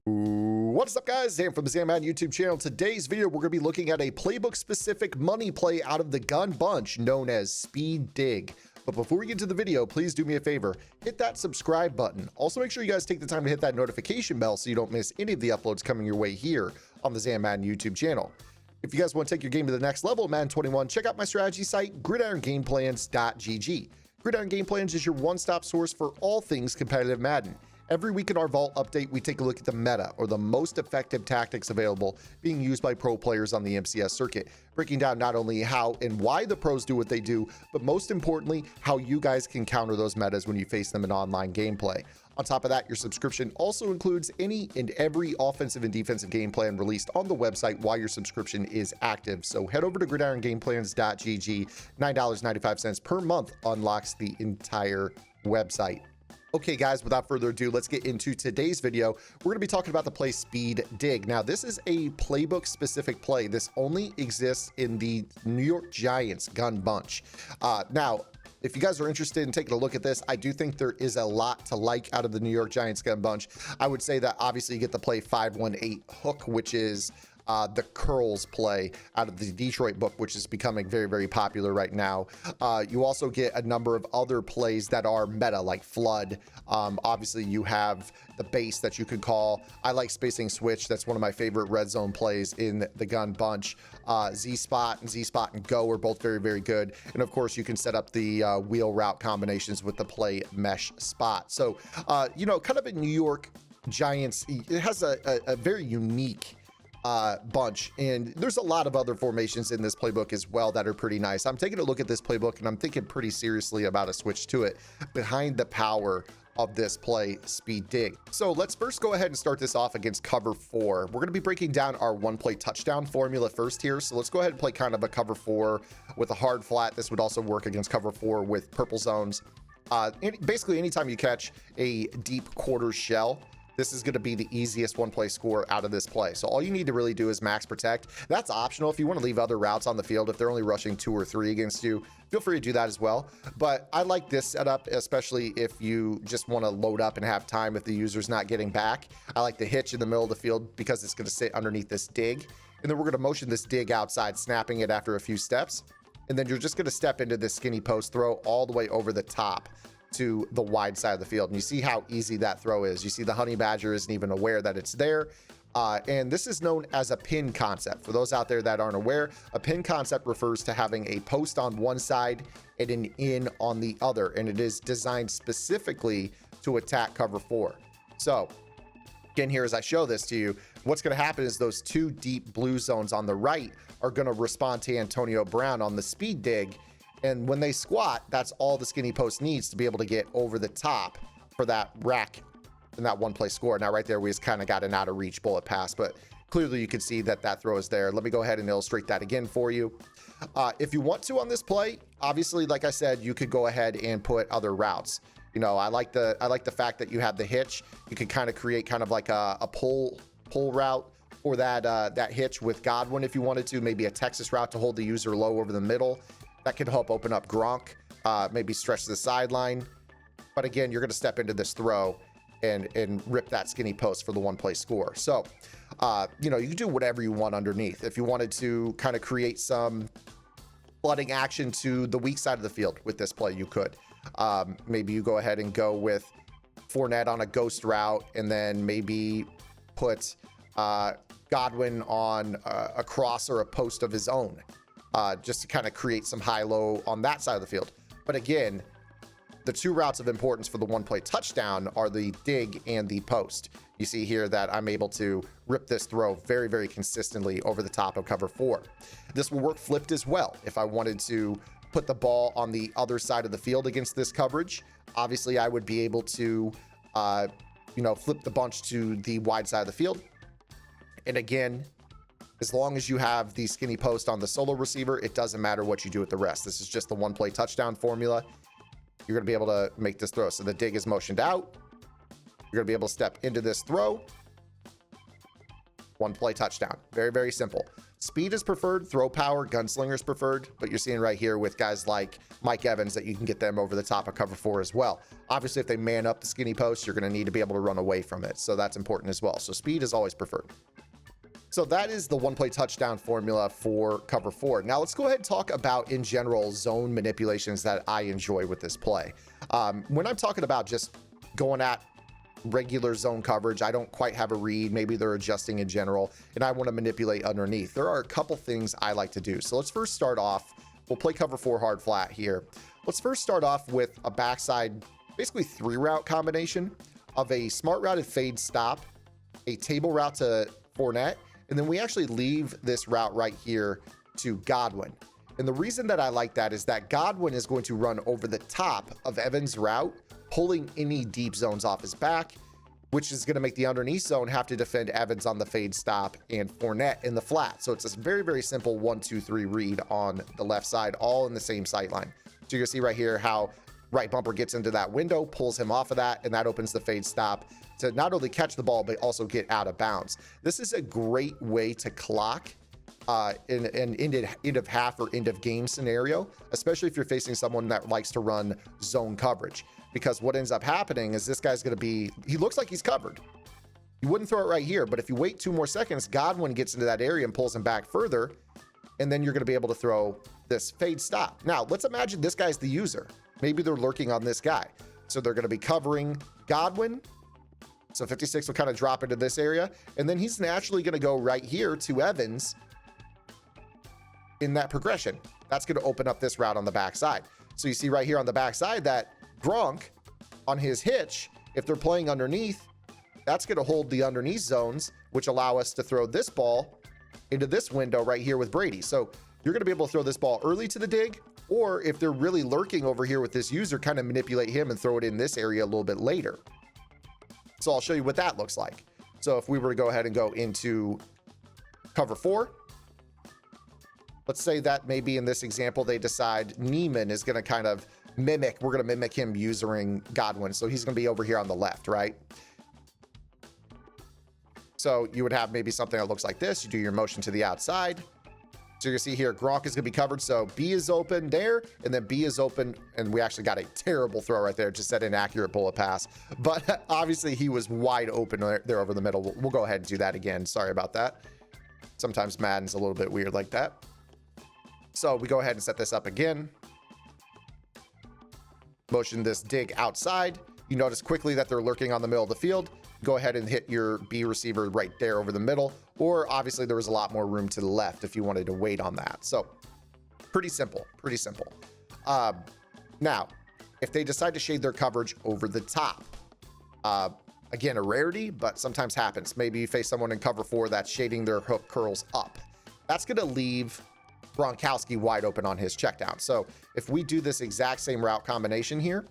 What's up, guys? Zam from the Madden YouTube channel. Today's video, we're going to be looking at a playbook specific money play out of the gun bunch known as Speed Dig. But before we get to the video, please do me a favor, hit that subscribe button. Also, make sure you guys take the time to hit that notification bell so you don't miss any of the uploads coming your way here on the Zam Madden YouTube channel. If you guys want to take your game to the next level, Madden 21, check out my strategy site, gridirongameplans.gg. Gridiron Game Plans is your one-stop source for all things competitive Madden. Every week in our Vault update, we take a look at the meta, or the most effective tactics available being used by pro players on the MCS circuit, breaking down not only how and why the pros do what they do, but most importantly, how you guys can counter those metas when you face them in online gameplay. On top of that, your subscription also includes any and every offensive and defensive game plan released on the website while your subscription is active. So head over to gridirongameplans.gg. $9.95 per month unlocks the entire website. Okay, guys, without further ado, let's get into today's video. We're going to be talking about the play Speed Dig. Now, this is a playbook specific play. This only exists in the New York Giants gun bunch. Now, if you guys are interested in taking a look at this, I do think there is a lot to like out of the New York Giants gun bunch. I would say that obviously you get the play 518 hook, which is the curls play out of the Detroit book, which is becoming very, very popular right now. You also get a number of other plays that are meta, like flood. Obviously, you have the base that you could call. I like spacing switch. That's one of my favorite red zone plays in the gun bunch. Z-spot and go are both very, very good. And of course, you can set up the wheel route combinations with the play mesh spot. So, you know, kind of a New York Giants, it has a very unique bunch, and there's a lot of other formations in this playbook as well that are pretty nice. I'm taking a look at this playbook and I'm thinking pretty seriously about a switch to it behind the power of this play Speed Dig. So let's first go ahead and start this off against cover 4. We're going to be breaking down our one play touchdown formula first here. So let's go ahead and play kind of a cover 4 with a hard flat. This would also work against cover 4 with purple zones. Basically anytime you catch a deep quarter shell, this is going to be the easiest one play score out of this play. So all you need to really do is max protect. That's optional if you want to leave other routes on the field. If they're only rushing 2 or 3 against you, feel free to do that as well. But I like this setup, especially if you just want to load up and have time if the user's not getting back. I like the hitch in the middle of the field because it's going to sit underneath this dig. And then we're going to motion this dig outside, snapping it after a few steps. And then you're just going to step into this skinny post throw all the way over the top to the wide side of the field. And you see how easy that throw is. You see the honey badger isn't even aware that it's there. And this is known as a pin concept. For those out there that aren't aware, a pin concept refers to having a post on one side and an in on the other. And it is designed specifically to attack cover 4. So again, here as I show this to you, what's going to happen is those 2 deep blue zones on the right are going to respond to Antonio Brown on the Speed Dig. And when they squat, that's all the skinny post needs to be able to get over the top for that rack and that one play score. Now right there, we just kind of got an out of reach bullet pass, but clearly you can see that that throw is there. Let me go ahead and illustrate that again for you. If you want to on this play, obviously, like I said, you could go ahead and put other routes. You know, I like the fact that you have the hitch. You can kind of create kind of like a pull route for that hitch with Godwin if you wanted to, maybe a Texas route to hold the user low over the middle. That could help open up Gronk, maybe stretch the sideline. But again, you're going to step into this throw and rip that skinny post for the one play score. So, you know, you can do whatever you want underneath. If you wanted to kind of create some flooding action to the weak side of the field with this play, you could. Maybe you go ahead and go with Fournette on a ghost route and then maybe put Godwin on a cross or a post of his own. Just to kind of create some high-low on that side of the field. But again, the 2 routes of importance for the one play touchdown are the dig and the post. You see here that I'm able to rip this throw very, very consistently over the top of cover 4. This will work flipped as well. If I wanted to put the ball on the other side of the field against this coverage, obviously I would be able to, you know, flip the bunch to the wide side of the field. And again, as long as you have the skinny post on the solo receiver, it doesn't matter what you do with the rest. This is just the one play touchdown formula. You're going to be able to make this throw. So the dig is motioned out. You're going to be able to step into this throw. One play touchdown. Very, very simple. Speed is preferred, throw power, gunslinger is preferred, but you're seeing right here with guys like Mike Evans that you can get them over the top of cover 4 as well. Obviously, if they man up the skinny post, you're going to need to be able to run away from it, so that's important as well. So speed is always preferred. So that is the one play touchdown formula for cover 4. Now let's go ahead and talk about, in general, zone manipulations that I enjoy with this play. When I'm talking about just going at regular zone coverage, I don't quite have a read, maybe they're adjusting in general, and I want to manipulate underneath. There are a couple things I like to do. So let's first start off, we'll play cover 4 hard flat here. Let's first start off with a backside, basically 3 route combination of a smart routed fade stop, a table route to Fournette, and then we actually leave this route right here to Godwin. And the reason that I like that is that Godwin is going to run over the top of Evans' route, pulling any deep zones off his back, which is going to make the underneath zone have to defend Evans on the fade stop and Fournette in the flat. So it's a very, very simple 1-2-3 read on the left side, all in the same sight line. So you can see right here how right bumper gets into that window, pulls him off of that, and that opens the fade stop to not only catch the ball, but also get out of bounds. This is a great way to clock in an end of half or end of game scenario, especially if you're facing someone that likes to run zone coverage. Because what ends up happening is this guy's going to be, he looks like he's covered. You wouldn't throw it right here, but if you wait 2 more seconds, Godwin gets into that area and pulls him back further, and then you're going to be able to throw this fade stop. Now, let's imagine this guy's the user. Maybe they're lurking on this guy. So they're going to be covering Godwin. So 56 will kind of drop into this area, and then he's naturally going to go right here to Evans in that progression. That's going to open up this route on the backside. So you see right here on the backside that Gronk on his hitch, if they're playing underneath, that's going to hold the underneath zones, which allow us to throw this ball into this window right here with Brady. So you're going to be able to throw this ball early to the dig, or if they're really lurking over here with this user, kind of manipulate him and throw it in this area a little bit later. So I'll show you what that looks like. So if we were to go ahead and go into cover 4, let's say that maybe in this example, they decide Neiman is going to kind of mimic, we're going to mimic him using Godwin. So he's going to be over here on the left, right? So you would have maybe something that looks like this. You do your motion to the outside. So you can see here, Gronk is going to be covered. So B is open there, and then B is open. And we actually got a terrible throw right there, just that inaccurate bullet pass. But obviously he was wide open there over the middle. We'll go ahead and do that again. Sorry about that. Sometimes Madden's a little bit weird like that. So we go ahead and set this up again. Motion this dig outside. You notice quickly that they're lurking on the middle of the field. Go ahead and hit your B receiver right there over the middle, or obviously there was a lot more room to the left if you wanted to wait on that. So pretty simple, pretty simple. Now, if they decide to shade their coverage over the top, again, a rarity, but sometimes happens. Maybe you face someone in cover 4 that's shading their hook curls up. That's going to leave Gronkowski wide open on his check down. So if we do this exact same route combination here,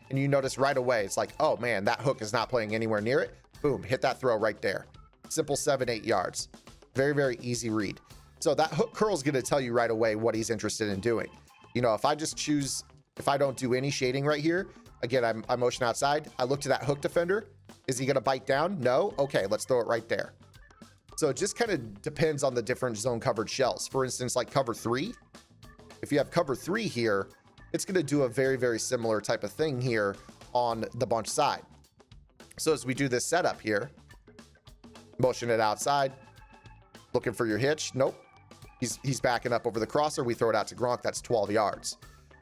and you notice right away, it's like, oh man, that hook is not playing anywhere near it. Boom, hit that throw right there. Simple 7-8 yards. Very, very easy read. So that hook curl is going to tell you right away what he's interested in doing. You know, if I just choose, if I don't do any shading right here, again, I motion outside. I look to that hook defender. Is he going to bite down? No. Okay, let's throw it right there. So it just kind of depends on the different zone covered shells. For instance, like cover 3. If you have cover 3 here, it's going to do a very, very similar type of thing here on the bunch side. So as we do this setup here, motion it outside, looking for your hitch. Nope. He's backing up over the crosser. We throw it out to Gronk. That's 12 yards.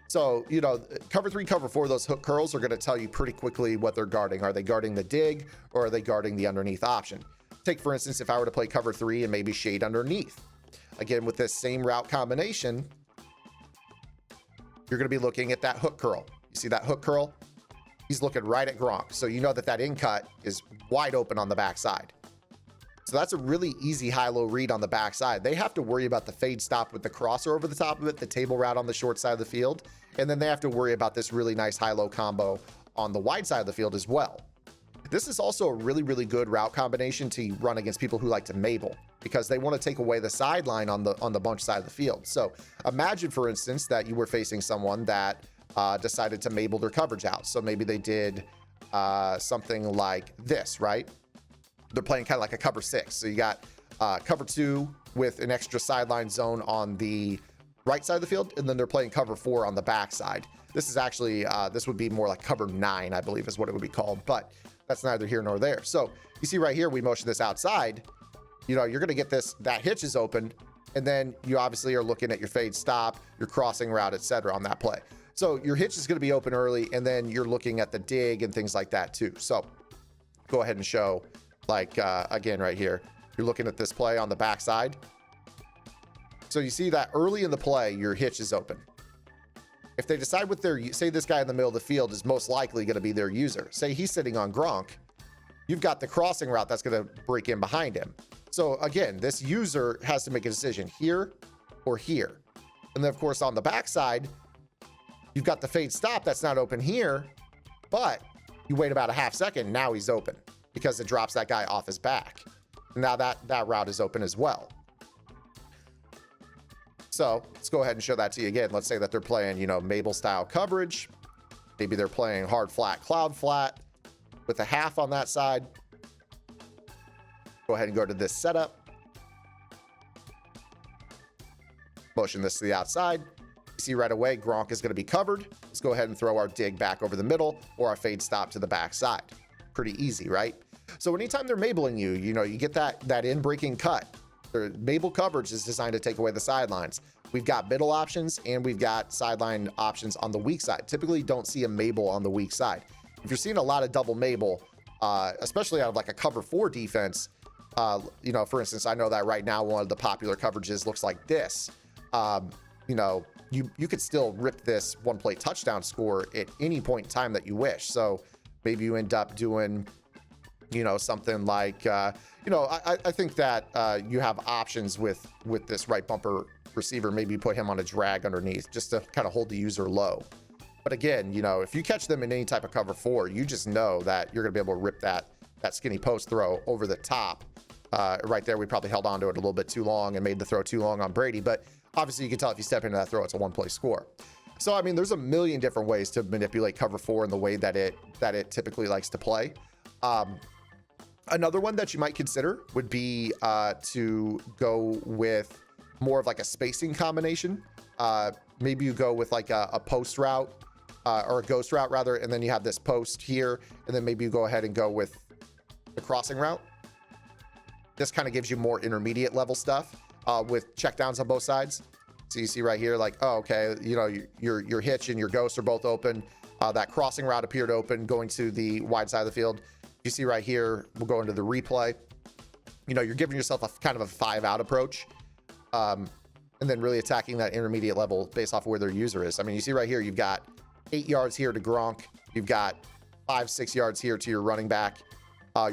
So, you know, cover 3, cover 4, those hook curls are going to tell you pretty quickly what they're guarding. Are they guarding the dig, or are they guarding the underneath option? Take, for instance, if I were to play cover 3 and maybe shade underneath. Again, with this same route combination, you're going to be looking at that hook curl. You see that hook curl? He's looking right at Gronk. So you know that that in cut is wide open on the backside. So that's a really easy high-low read on the backside. They have to worry about the fade stop with the crosser over the top of it, the table route on the short side of the field, and then they have to worry about this really nice high-low combo on the wide side of the field as well. This is also a really, really good route combination to run against people who like to Mabel, because they want to take away the sideline on the bunch side of the field. So imagine, for instance, that you were facing someone that decided to Mabel their coverage out. So maybe they did something like this, right? They're playing kind of like a cover 6. So you got cover 2 with an extra sideline zone on the right side of the field, and then they're playing cover 4 on the back side. This is actually, this would be more like cover 9, I believe is what it would be called, but that's neither here nor there. So you see right here, we motion this outside, you know, you're going to get this, that hitch is open, and then you obviously are looking at your fade stop, your crossing route, etc. on that play. So your hitch is going to be open early, and then you're looking at the dig and things like that too. So go ahead and show, like, again, right here, you're looking at this play on the backside. So you see that early in the play, your hitch is open. If they decide with their, say this guy in the middle of the field is most likely going to be their user. Say he's sitting on Gronk, you've got the crossing route that's going to break in behind him. So again, this user has to make a decision here or here. And then of course on the backside, you've got the fade stop that's not open here, but you wait about a half second, now he's open because it drops that guy off his back. Now that route is open as well. So let's go ahead and show that to you again. Let's say that they're playing, you know, Mabel style coverage. Maybe they're playing hard flat, cloud flat with a half on that side. Go ahead and go to this setup. Motion this to the outside. You see right away, Gronk is going to be covered. Let's go ahead and throw our dig back over the middle or our fade stop to the backside. Pretty easy, right? So anytime they're Mabeling you, you know, you get that in breaking cut. Their Mabel coverage is designed to take away the sidelines. We've got middle options and we've got sideline options on the weak side. Typically don't see a Mabel on the weak side. If you're seeing a lot of double Mabel, especially out of like a cover 4 defense, you know, for instance, I know that right now one of the popular coverages looks like this. You know, you could still rip this one play touchdown score at any point in time that you wish. So maybe you end up doing, you know, something like, you know, I think that you have options with this right bumper receiver. Maybe you put him on a drag underneath just to kind of hold the user low. But again, you know, if you catch them in any type of cover 4, you just know that you're going to be able to rip that skinny post throw over the top. Right there, we probably held on to it a little bit too long and made the throw too long on Brady. But obviously, you can tell if you step into that throw, it's a one-play score. So, I mean, there's a million different ways to manipulate cover 4 in the way that it typically likes to play. Another one that you might consider would be to go with more of like a spacing combination. Maybe you go with like a post route or a ghost route rather, and then you have this post here, and then maybe you go ahead and go with the crossing route. This kind of gives you more intermediate level stuff with checkdowns on both sides. So you see right here, like, oh, okay, you know, your hitch and your ghost are both open. That crossing route appeared open going to the wide side of the field. You see right here, we'll go into the replay. You know, you're giving yourself a kind of a 5-out approach, and then really attacking that intermediate level based off of where their user is. I mean, you see right here, you've got 8 yards here to Gronk. You've got 5-6 yards here to your running back.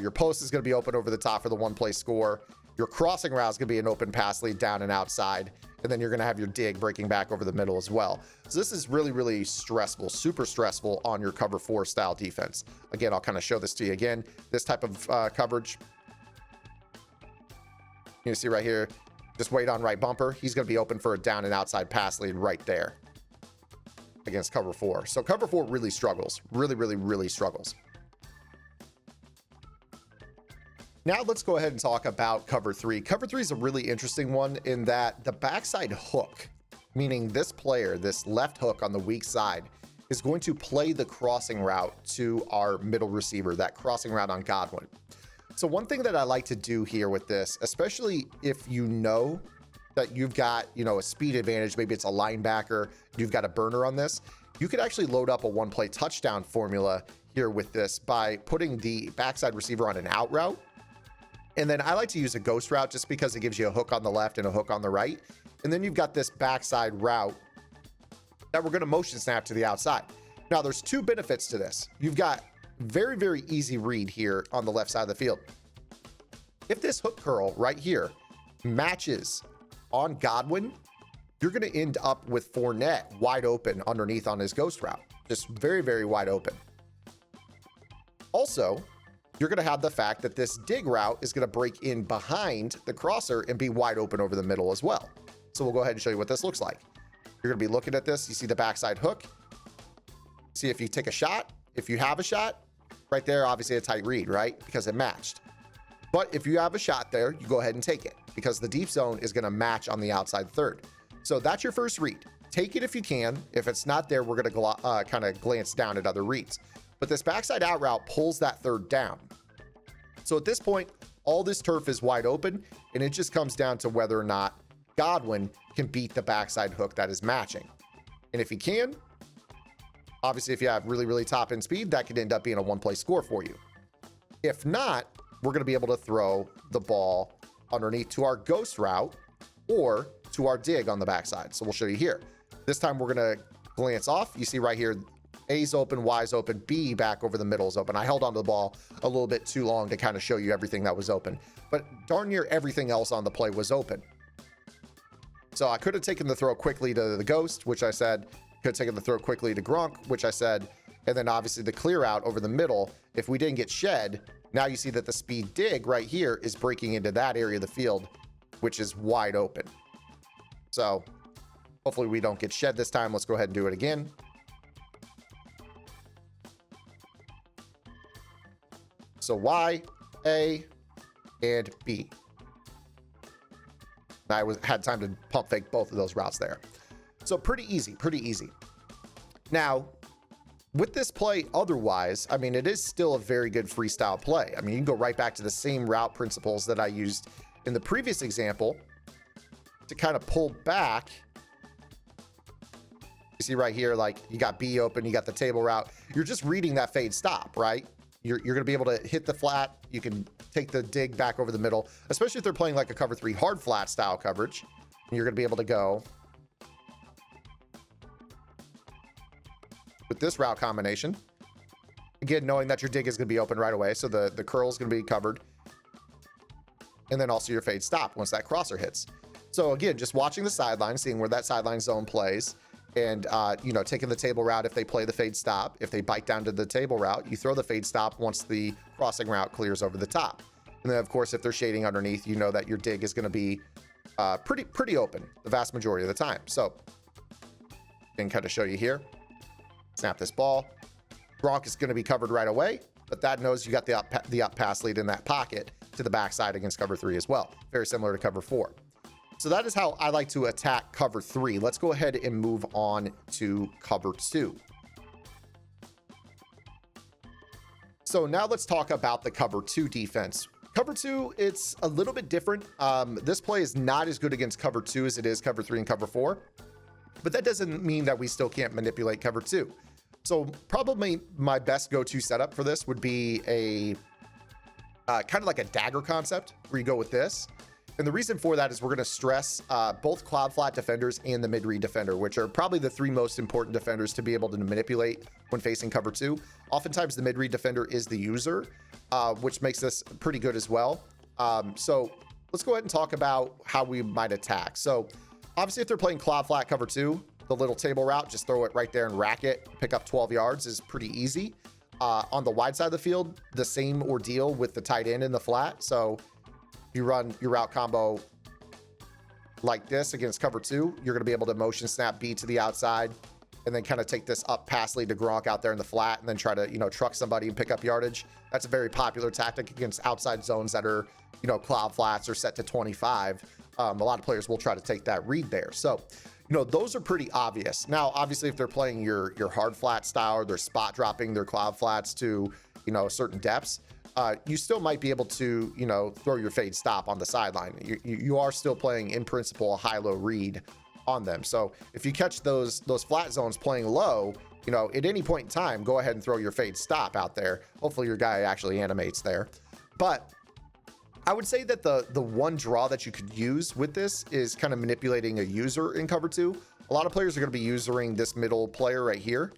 Your post is going to be open over the top for the one-play score. Your crossing route is going to be an open pass lead down and outside. And then you're going to have your dig breaking back over the middle as well. So this is really, really stressful, super stressful on your cover 4 style defense. Again, I'll kind of show this to you again. This type of coverage. You see right here, just wait on right bumper. He's going to be open for a down and outside pass lead right there against cover 4. So cover 4 really struggles, really, really, really struggles. Now let's go ahead and talk about cover 3. Cover 3 is a really interesting one in that the backside hook, meaning this player, this left hook on the weak side, is going to play the crossing route to our middle receiver, that crossing route on Godwin. So one thing that I like to do here with this, especially if you know that you've got, you know, a speed advantage, maybe it's a linebacker, you've got a burner on this, you could actually load up a one-play touchdown formula here with this by putting the backside receiver on an out route. And then I like to use a ghost route just because it gives you a hook on the left and a hook on the right. And then you've got this backside route that we're going to motion snap to the outside. Now, there's 2 benefits to this. You've got very, very easy read here on the left side of the field. If this hook curl right here matches on Godwin, you're going to end up with Fournette wide open underneath on his ghost route. Just very, very wide open. Also, you're going to have the fact that this dig route is going to break in behind the crosser and be wide open over the middle as well. So we'll go ahead and show you what this looks like. You're going to be looking at this. You see the backside hook. See if you take a shot. If you have a shot, right there, obviously a tight read, right? Because it matched. But if you have a shot there, you go ahead and take it because the deep zone is going to match on the outside third. So that's your first read. Take it if you can. If it's not there, we're going to kind of glance down at other reads. But this backside out route pulls that third down. So at this point, all this turf is wide open, and it just comes down to whether or not Godwin can beat the backside hook that is matching. And if he can, obviously if you have really, really top end speed, that could end up being a one-play score for you. If not, we're going to be able to throw the ball underneath to our ghost route or to our dig on the backside. So we'll show you here. This time we're going to glance off. You see right here, A's open, Y's open, B back over the middle is open. I held onto the ball a little bit too long to kind of show you everything that was open, but darn near everything else on the play was open. So I could have taken the throw quickly to the ghost, which I said, could have taken the throw quickly to Gronk, which I said, and then obviously the clear out over the middle. If we didn't get shed, now you see that the speed dig right here is breaking into that area of the field, which is wide open. So hopefully we don't get shed this time. Let's go ahead and do it again. So Y, A, and B. I had time to pump fake both of those routes there. So pretty easy, pretty easy. Now, with this play otherwise, I mean, it is still a very good freestyle play. I mean, you can go right back to the same route principles that I used in the previous example to kind of pull back. You see right here, like you got B open, you got the table route. You're just reading that fade stop, right? You're going to be able to hit the flat. You can take the dig back over the middle, especially if they're playing like a cover 3 hard flat style coverage. You're going to be able to go with this route combination. Again, knowing that your dig is going to be open right away. So the curl is going to be covered. And then also your fade stop once that crosser hits. So again, just watching the sideline, seeing where that sideline zone plays. And, you know, taking the table route if they play the fade stop. If they bite down to the table route, you throw the fade stop once the crossing route clears over the top. And then, of course, if they're shading underneath, you know that your dig is going to be pretty open the vast majority of the time. So, I can kind of show you here. Snap this ball. Gronk is going to be covered right away, but that knows you got the up pass lead in that pocket to the backside against cover 3 as well. Very similar to cover 4. So that is how I like to attack cover 3. Let's go ahead and move on to cover 2. So now let's talk about the cover 2 defense. Cover 2, it's a little bit different. This play is not as good against cover 2 as it is cover 3 and cover 4, but that doesn't mean that we still can't manipulate cover 2. So probably my best go-to setup for this would be a kind of like a dagger concept where you go with this. And the reason for that is we're going to stress both cloud flat defenders and the mid-read defender, which are probably the 3 most important defenders to be able to manipulate when facing cover 2. Oftentimes the mid-read defender is the user, which makes this pretty good as well. So let's go ahead and talk about how we might attack. So obviously if they're playing cloud flat cover 2, the little table route, just throw it right there and rack it, pick up 12 yards is pretty easy. On the wide side of the field, the same ordeal with the tight end in the flat. So you run your route combo like this against cover 2, you're going to be able to motion snap B to the outside and then kind of take this up pass lead to Gronk out there in the flat and then try to, you know, truck somebody and pick up yardage. That's a very popular tactic against outside zones that are, you know, cloud flats or set to 25. A lot of players will try to take that read there. So, you know, those are pretty obvious. Now, obviously, if they're playing your hard flat style or they're spot dropping their cloud flats to, you know, certain depths, you still might be able to, you know, throw your fade stop on the sideline. You are still playing, in principle, a high-low read on them. So if you catch those flat zones playing low, you know, at any point in time, go ahead and throw your fade stop out there. Hopefully your guy actually animates there. But I would say that the one draw that you could use with this is kind of manipulating a user in cover 2. A lot of players are going to be using this middle player right here.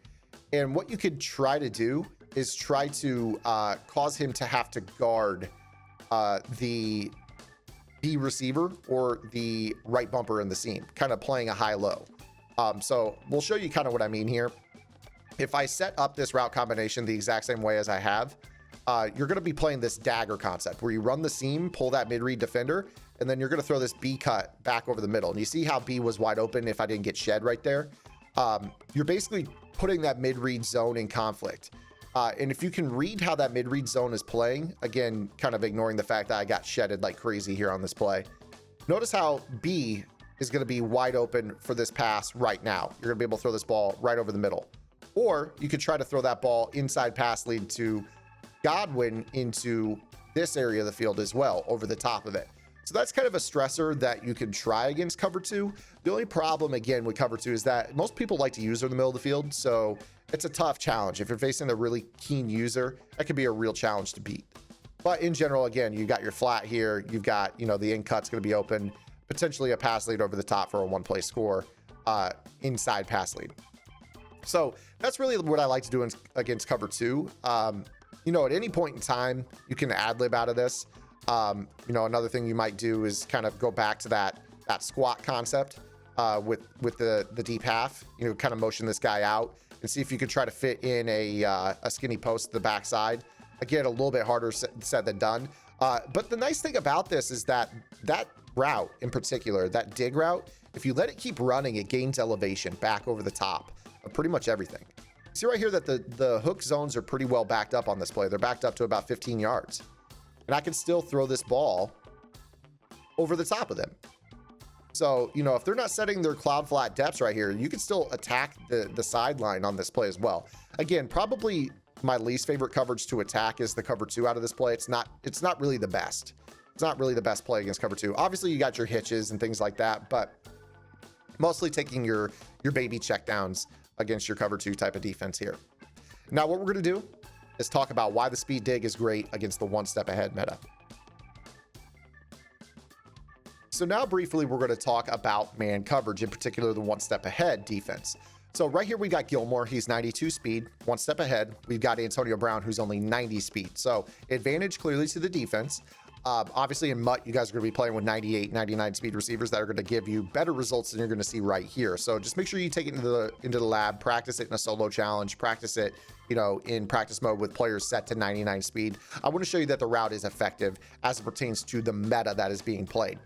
And what you could try to do is try to cause him to have to guard the B receiver or the right bumper in the seam, kind of playing a high-low. So we'll show you kind of what I mean here. If I set up this route combination the exact same way as I have, you're going to be playing this dagger concept where you run the seam, pull that mid-read defender, and then you're going to throw this B cut back over the middle. And you see how B was wide open if I didn't get shed right there? You're basically putting that mid-read zone in conflict. And if you can read how that mid-read zone is playing, again, kind of ignoring the fact that I got shedded like crazy here on this play, notice how B is going to be wide open for this pass right now. You're going to be able to throw this ball right over the middle. Or you could try to throw that ball inside pass lead to Godwin into this area of the field as well, over the top of it. So that's kind of a stressor that you can try against cover two. The only problem, again, with cover two is that most people like to use her in the middle of the field. So it's a tough challenge. If you're facing a really keen user, that could be a real challenge to beat. But in general, again, you got your flat here. You've got, the in cut's going to be open, potentially a pass lead over the top for a one-play score, inside pass lead. So that's really what I like to do against cover two. At any point in time, you can ad-lib out of this. Another thing you might do is kind of go back to that squat concept with the deep half, kind of motion this guy out and see if you could try to fit in a skinny post to the backside. Again, a little bit harder said than done. But the nice thing about this is that route in particular, that dig route, if you let it keep running, it gains elevation back over the top of pretty much everything. See right here that the hook zones are pretty well backed up on this play. They're backed up to about 15 yards. And I can still throw this ball over the top of them. So, if they're not setting their cloud flat depths right here, you can still attack the sideline on this play as well. Again, probably my least favorite coverage to attack is the cover two out of this play. It's not really the best. It's not really the best play against cover two. Obviously, you got your hitches and things like that, but mostly taking your baby checkdowns against your cover two type of defense here. Now, what we're going to do is talk about why the speed dig is great against the one step ahead meta. So now briefly, we're going to talk about man coverage, in particular the one step ahead defense. So right here, we got Gilmore. He's 92 speed, one step ahead. We've got Antonio Brown, who's only 90 speed. So advantage clearly to the defense. Obviously in MUT, you guys are going to be playing with 98, 99 speed receivers that are going to give you better results than you're going to see right here. So just make sure you take it into the lab, practice it in a solo challenge, practice it, in practice mode with players set to 99 speed. I want to show you that the route is effective as it pertains to the meta that is being played.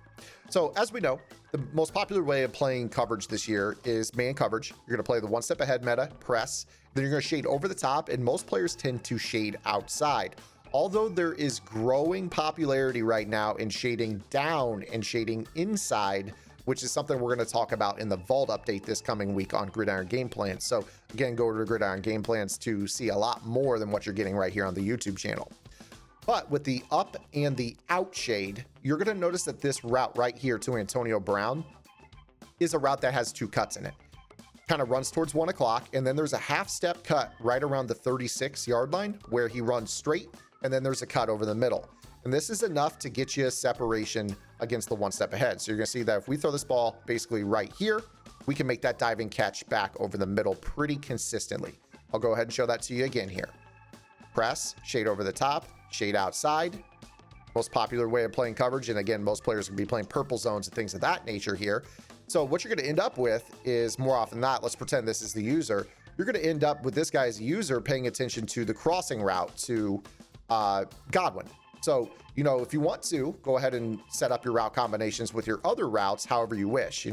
So as we know, the most popular way of playing coverage this year is man coverage. You're going to play the one step ahead meta, press, then you're going to shade over the top, and most players tend to shade outside. Although there is growing popularity right now in shading down and shading inside, which is something we're going to talk about in the Vault update this coming week on Gridiron Game Plans. So again, go to Gridiron Game Plans to see a lot more than what you're getting right here on the YouTube channel. But with the up and the out shade, you're going to notice that this route right here to Antonio Brown is a route that has two cuts in it. Kind of runs towards 1 o'clock, and then there's a half step cut right around the 36-yard line where he runs straight, and then there's a cut over the middle. And this is enough to get you a separation against the one step ahead. So you're going to see that if we throw this ball basically right here, we can make that diving catch back over the middle pretty consistently. I'll go ahead and show that to you again here. Press, shade over the top, shade outside. Most popular way of playing coverage. And again, most players are going to be playing purple zones and things of that nature here. So what you're going to end up with is, more often than not, let's pretend this is the user. You're going to end up with this guy's user paying attention to the crossing route to Godwin. So, if you want to, go ahead and set up your route combinations with your other routes however you wish.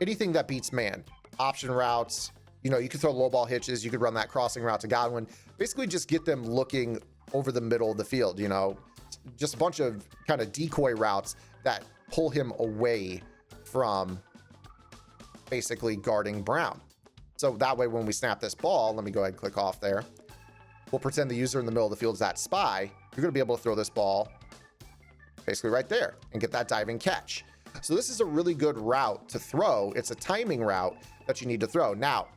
Anything that beats man. Option routes, you could throw low ball hitches. You could run that crossing route to Godwin. Basically just get them looking over the middle of the field, just a bunch of kind of decoy routes that pull him away from basically guarding Brown. So that way, when we snap this ball, let me go ahead and click off there. We'll pretend the user in the middle of the field is that spy. You're going to be able to throw this ball basically right there and get that diving catch. So this is a really good route to throw. It's a timing route that you need to throw. Now,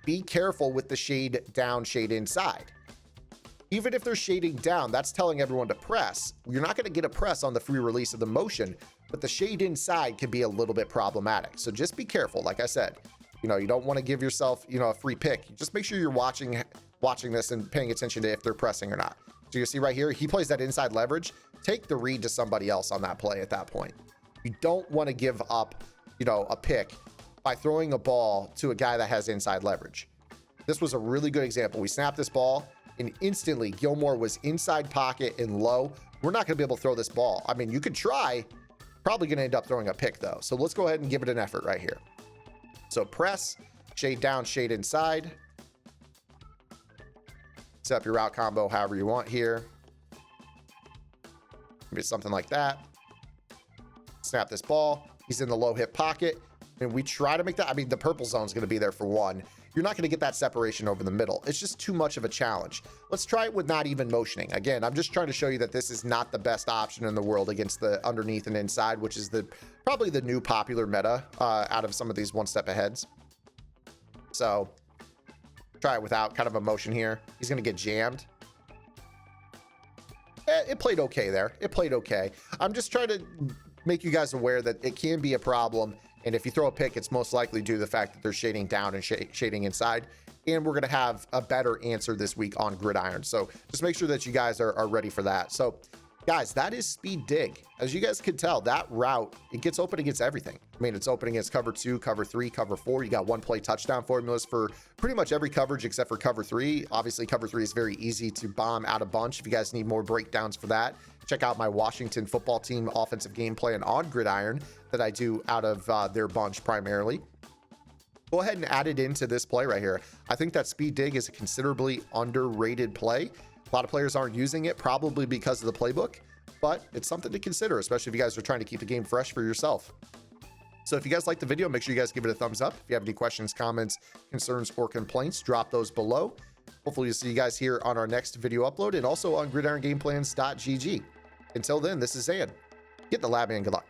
be careful with the shade down, shade inside. Even if they're shading down, that's telling everyone to press. You're not going to get a press on the free release of the motion, but the shade inside can be a little bit problematic. So just be careful. Like I said, you don't want to give yourself, a free pick. Just make sure you're watching this and paying attention to if they're pressing or not. So you see right here, he plays that inside leverage. Take the read to somebody else on that play at that point. You don't want to give up, a pick by throwing a ball to a guy that has inside leverage. This was a really good example. We snapped this ball, and instantly Gilmore was inside pocket and low. We're not going to be able to throw this ball. I mean, you could try, probably going to end up throwing a pick though. So let's go ahead and give it an effort right here. So press, shade down, shade inside. Set up your route combo however you want here. Maybe something like that. Snap this ball. He's in the low hip pocket. And we try to make that. I mean, the purple zone is going to be there for one. You're not going to get that separation over the middle. It's just too much of a challenge. Let's try it with not even motioning. Again, I'm just trying to show you that this is not the best option in the world against the underneath and inside, which is probably the new popular meta out of some of these one step aheads. So try it without kind of a motion here. He's going to get jammed. It played okay there. It played okay. I'm just trying to make you guys aware that it can be a problem. And if you throw a pick, it's most likely due to the fact that they're shading down and shading inside. And we're going to have a better answer this week on Gridiron. So just make sure that you guys are ready for that. So guys, that is speed dig. As you guys can tell, that route, it gets open against everything. I mean, it's open against cover 2, cover 3, cover 4. You got one play touchdown formulas for pretty much every coverage except for cover 3. Obviously, cover 3 is very easy to bomb out a bunch. If you guys need more breakdowns for that, check out my Washington football team offensive game plan on Gridiron that I do out of their bunch primarily. Go ahead and add it into this play right here. I think that speed dig is a considerably underrated play. A lot of players aren't using it, probably because of the playbook, but it's something to consider, especially if you guys are trying to keep the game fresh for yourself. So if you guys liked the video, make sure you guys give it a thumbs up. If you have any questions, comments, concerns, or complaints, drop those below. Hopefully, you'll see you guys here on our next video upload and also on gridirongameplans.gg. Until then, this is Zan. Get in the lab and good luck.